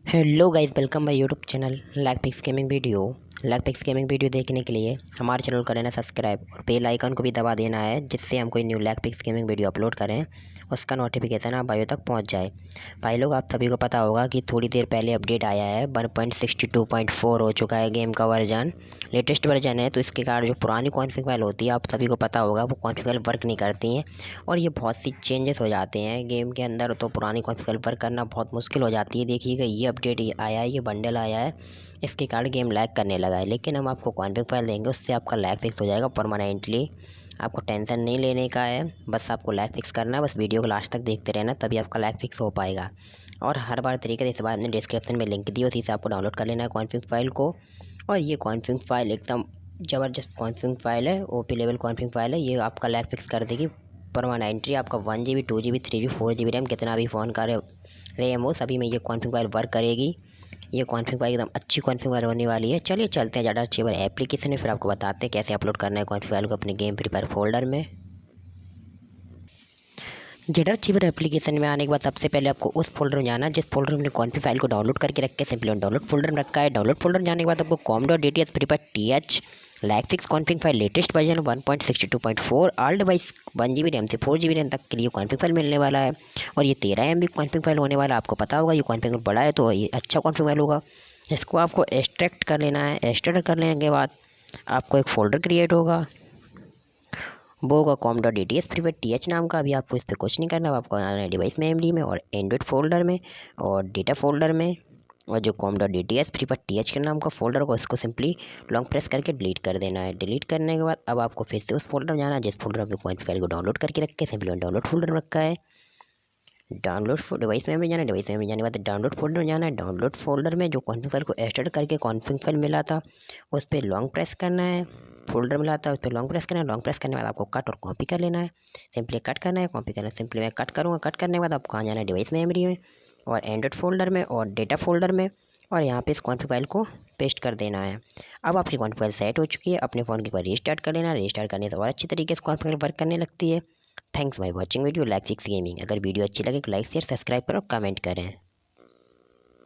Hello guys, welcome my YouTube channel Lag Pix gaming video देखने के लिए हमारे चैनल को लेना सब्सक्राइब और बेल आइकन को भी दबा देना है, जिससे हम कोई new Lag Pix gaming video upload करें उसका नोटिफिकेशन आप भाइयों तक पहुंच जाए। भाई लोग, आप सभी को पता होगा कि थोड़ी देर पहले अपडेट आया है, 1.62.4 हो चुका है गेम का वर्जन, लेटेस्ट वर्जन है। तो इसके कारण जो पुरानी कॉन्फ़िग फाइल होती है, आप सभी को पता होगा, वो कॉन्फ़िग फाइल वर्क नहीं करती हैं और ये बहुत सी चेंजेस हो जाते हैं गेम के अंदर। तो पुरानी कॉन्फ़िग फाइल वर्क करना बहुत मुश्किल हो जाती है। देखिएगा, ये अपडेट आया है, ये बंडल आया है, इसके कारण गेम लैग करने लगा है। लेकिन हम आपको कॉन्फ़िग फाइल देंगे, उससे आपका लैग फिक्स हो जाएगा परमानेंटली। आपको टेंशन नहीं लेने का है, बस आपको लैग फिक्स करना है। बस वीडियो को लास्ट तक देखते रहना, तभी आपका लैग फिक्स हो पाएगा। और हर बार तरीके से इस बार हमने डिस्क्रिप्शन में लिंक दी, उसी से आपको डाउनलोड कर लेना है कॉन्फ़िग फाइल को। और ये कॉन्फ़िग फाइल एकदम ज़बरदस्त कॉन्फ़िग फाइल है, ओपी लेवल कॉन्फ़िग फाइल है। ये आपका लैग फिक्स कर देगी परमानेंटली। आपका 1 GB 2 GB 3 GB 4 GB RAM, कितना भी फ़ोन का रैम हो, सभी में ये कॉन्फ़िग फाइल वर्क करेगी। ये कॉन्फ़िग फाइल एकदम अच्छी कॉन्फ़िग फाइल होने वाली है। चलिए चलते हैं ज़्यादा अच्छी बार एप्लीकेशन है, फिर आपको बताते हैं कैसे अपलोड करना है कॉन्फ़िग फाइल को अपने गेम फ्री फायर फोल्डर में। जेडर चीवर एप्लीकेशन में आने के बाद सबसे पहले आपको उस फोल्डर में जाना है जिस फोल्डर में अपने कॉन्फ़िग फाइल को डाउनलोड करके रखे, सिंपली डाउनलोड फोल्डर में रखा है। डाउनलोड फोल्डर में जाने के बाद आपको com.dts free fire th lag fix config file latest version 1.62.4 all device 1 GB RAM से 4 GB रैम तक के लिए कॉन्फ़िग फाइल मिलने वाला है। और ये 13 MB कॉन्फ़िग फाइल होने वाला है। आपको पता होगा ये कॉन्फ़िग फाइल बड़ा है, तो ये अच्छा कॉन्फ़िग फाइल होगा। इसको आपको एक्सट्रैक्ट कर लेना है। एक्सट्रैक्ट कर लेने के बाद आपको एक फ़ोल्डर क्रिएट होगा, वो होगा com.dts फ्री फायर th नाम का। अभी आपको इस पर कुछ नहीं करना, आपको आना है डिवाइस मेमोरी में और एंड्रॉइड फोल्डर में और डेटा फोल्डर में। और जो com.dts फ्री फायर th के नाम का फोल्डर होगा, उसको सिंपली लॉन्ग प्रेस करके डिलीट कर देना है। डिलीट करने के बाद अब आपको फिर से उस फोल्डर में जाना है जिस फोल्डर में आपने फाइल को डाउनलोड करके रखे, सिंपली डाउनलोड फोल्डर में रखा है। डाउनलोड डिवाइस में जाना है, डिवाइस में जाने के बाद डाउनलोड फोल्डर में जाना है। डाउनलोड फोल्डर में जो कॉन्फ़िग फाइल को एक्सट्रैक्ट करके कॉन्फ़िग फाइल मिला था, उस पर लॉन्ग प्रेस करना है। फोल्डर मिला था, उस पर लॉन्ग प्रेस करना है। लॉन्ग प्रेस करने के बाद आपको कट और कॉपी कर लेना है। सिंपली कट करना है, कॉपी करना है। सिंपली मैं कट करूँगा। कट करने के बाद आपको कहाँ जाना है, डिवाइस मेमोरी में और एंड्रॉइड फोल्डर में और डेटा फोल्डर में, और यहाँ पे इस कॉन्फ़िग फाइल को पेस्ट कर देना है। अब आपकी कॉन्फ़िग फाइल सेट हो चुकी है। अपने फ़ोन की बार रीस्टार्ट कर लेना। रीस्टार्ट करने से और अच्छी तरीके से कॉन्फ़िग फाइल वर्क करने लगती है। Thanks by watching video lag fix gaming. अगर वीडियो अच्छी लगे तो लाइक शेयर सब्सक्राइब करो, कमेंट करें।